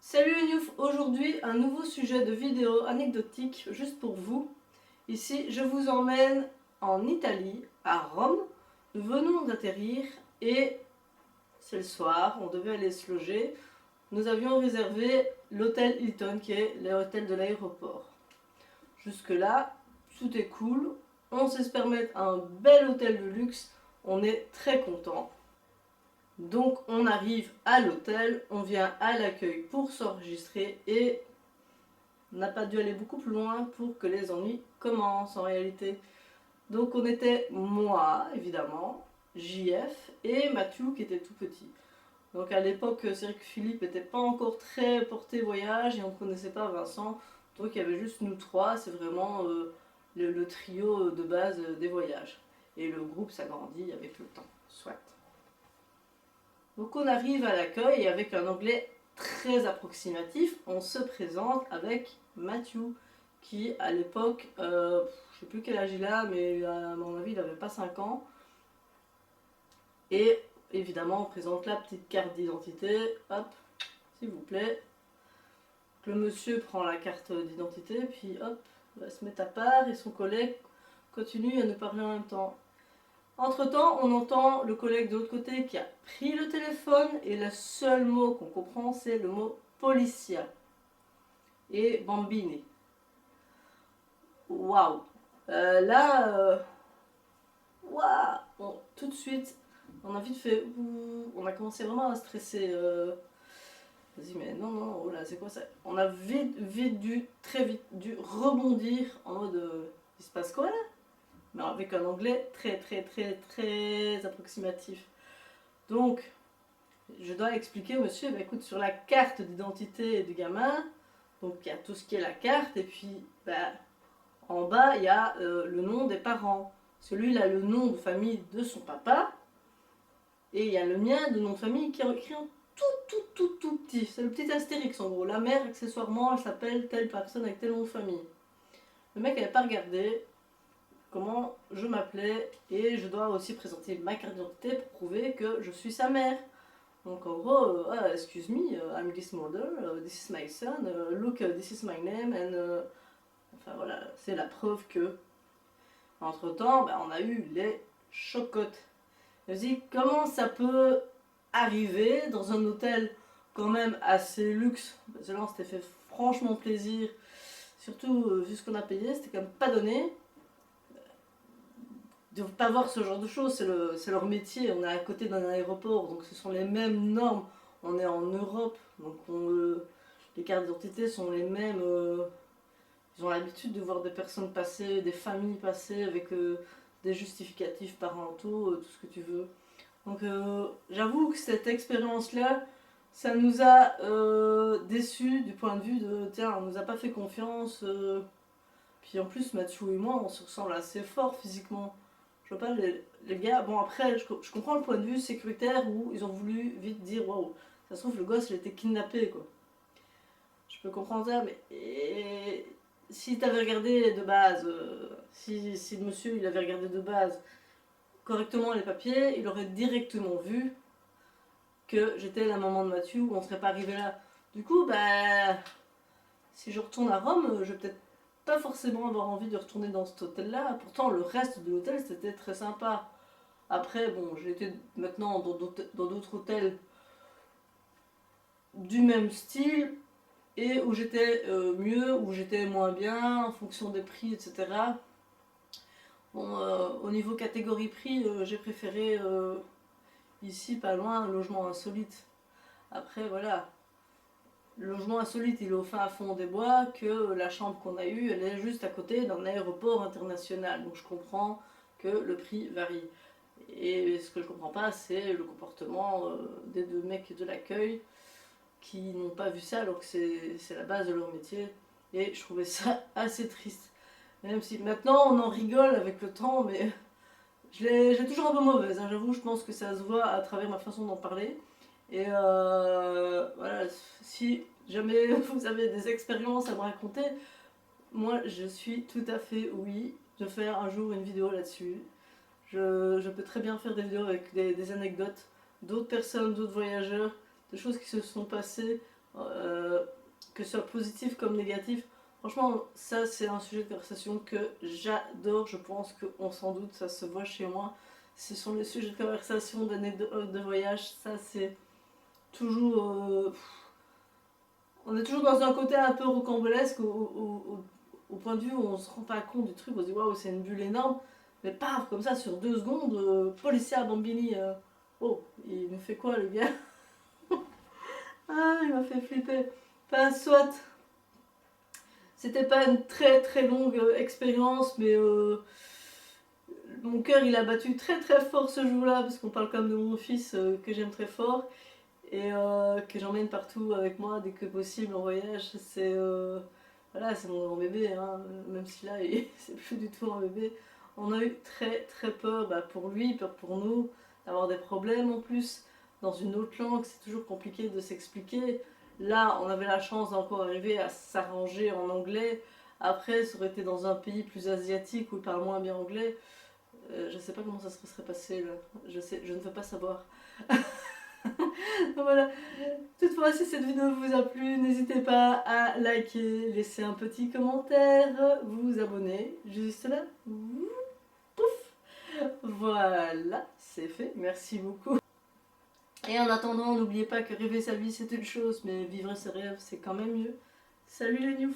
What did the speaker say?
Salut les Newf, aujourd'hui un nouveau sujet de vidéo anecdotique juste pour vous. Ici je vous emmène en Italie, à Rome. Nous venons d'atterrir et c'est le soir, on devait aller se loger. Nous avions réservé l'hôtel Hilton qui est l'hôtel de l'aéroport. Jusque là, tout est cool, on sait se permettre un bel hôtel de luxe, on est très content. Donc on arrive à l'hôtel, on vient à l'accueil pour s'enregistrer et on n'a pas dû aller beaucoup plus loin pour que les ennuis commencent en réalité. Donc on était moi évidemment, JF et Mathieu qui était tout petit. Donc à l'époque c'est vrai que Philippe n'était pas encore très porté voyage et on ne connaissait pas Vincent. Donc il y avait juste nous trois, c'est vraiment le trio de base des voyages. Et le groupe s'agrandit avec le temps, soit. Donc on arrive à l'accueil et avec un anglais très approximatif, on se présente avec Matthew, qui à l'époque, je sais plus quel âge il a, mais à mon avis il n'avait pas 5 ans. Et évidemment on présente la petite carte d'identité, hop, s'il vous plaît. Le monsieur prend la carte d'identité, puis hop, va se mettre à part et son collègue continue à nous parler en même temps. Entre temps, on entend le collègue de l'autre côté qui a pris le téléphone et le seul mot qu'on comprend c'est le mot policia et bambini. Waouh! Là, waouh! Tout de suite, on a vite fait. On a commencé vraiment à stresser. Vas-y, mais non, non, oh là, c'est quoi ça? On a très vite dû rebondir en mode il se passe quoi là? Mais avec un anglais très approximatif. Donc, je dois expliquer au monsieur, bah, écoute, sur la carte d'identité du gamin, donc il y a tout ce qui est la carte, et puis bah, en bas, il y a le nom des parents. Celui, il a le nom de famille de son papa, et il y a le mien de nom de famille qui est écrit en tout petit. C'est le petit astérix en gros. La mère, accessoirement, elle s'appelle telle personne avec tel nom de famille. Le mec n'avait pas regardé comment je m'appelais, et je dois aussi présenter ma carte d'identité pour prouver que je suis sa mère. Donc en gros, excuse me, I'm this mother, this is my son, look, this is my name, and enfin voilà, c'est la preuve que. Entre temps, bah, on a eu les chocottes. Je me dis, comment ça peut arriver dans un hôtel quand même assez luxe? Parce que là, on s'était fait franchement plaisir, surtout vu ce qu'on a payé, c'était quand même pas donné. De ne pas voir ce genre de choses, c'est leur métier. On est à côté d'un aéroport, donc ce sont les mêmes normes. On est en Europe, donc les cartes d'identité sont les mêmes. Ils ont l'habitude de voir des personnes passer, des familles passer avec des justificatifs parentaux, tout ce que tu veux. Donc j'avoue que cette expérience-là, ça nous a déçus du point de vue de tiens, on nous a pas fait confiance. Puis en plus, Mathieu et moi, on se ressemble assez fort physiquement. Je vois pas les gars. Bon, après, je comprends le point de vue sécuritaire où ils ont voulu vite dire waouh, ça se trouve, le gosse, il a été kidnappé quoi. Je peux comprendre ça, mais si t'avais regardé de base, si le monsieur il avait regardé de base correctement les papiers, il aurait directement vu que j'étais la maman de Mathieu, on serait pas arrivé là. Du coup, bah, si je retourne à Rome, je vais peut-être pas forcément avoir envie de retourner dans cet hôtel-là. Pourtant, le reste de l'hôtel, c'était très sympa. Après, bon, j'ai été maintenant dans d'autres hôtels du même style et où j'étais mieux, où j'étais moins bien en fonction des prix, etc. Bon, au niveau catégorie prix, j'ai préféré ici, pas loin, un logement insolite. Après, voilà, le logement insolite, il est au fin fond des bois, que la chambre qu'on a eue, elle est juste à côté d'un aéroport international. Donc je comprends que le prix varie. Et ce que je comprends pas, c'est le comportement des deux mecs de l'accueil qui n'ont pas vu ça alors que c'est la base de leur métier. Et je trouvais ça assez triste. Même si maintenant on en rigole avec le temps, mais j'ai toujours un peu mauvaise. Hein. J'avoue, je pense que ça se voit à travers ma façon d'en parler. Et voilà, si jamais vous avez des expériences à me raconter, moi je suis tout à fait oui de faire un jour une vidéo là-dessus. Je peux très bien faire des vidéos avec des anecdotes d'autres personnes, d'autres voyageurs, des choses qui se sont passées que ce soit positif comme négatif. Franchement, ça c'est un sujet de conversation que j'adore, je pense qu'on s'en doute, ça se voit chez moi. Ce sont les sujets de conversation, d'anecdotes de voyage, ça c'est toujours... on est toujours dans un côté un peu rocambolesque au point de vue où on se rend pas compte du truc, on se dit waouh c'est une bulle énorme, mais paf, comme ça sur 2 secondes, policier à Bambini, oh, il nous fait quoi le gars? Ah, il m'a fait flipper. Enfin, soit, c'était pas une très très longue expérience, mais mon cœur il a battu très très fort ce jour-là, parce qu'on parle quand même de mon fils que j'aime très fort et que j'emmène partout avec moi dès que possible en voyage. C'est voilà, c'est mon grand bébé, hein, même si là c'est plus du tout un bébé. On a eu très très peur pour lui, peur pour nous, d'avoir des problèmes en plus. Dans une autre langue, c'est toujours compliqué de s'expliquer. Là, on avait la chance d'encore arriver à s'arranger en anglais. Après, ça aurait été dans un pays plus asiatique où ils parlent moins bien anglais. Je sais pas comment ça se serait passé là. Je ne veux pas savoir. Voilà. Toutefois, si cette vidéo vous a plu, n'hésitez pas à liker, laisser un petit commentaire, vous abonner, juste là. Pouf. Voilà, c'est fait. Merci beaucoup. Et en attendant, n'oubliez pas que rêver sa vie c'est une chose, mais vivre ses rêves c'est quand même mieux. Salut les news!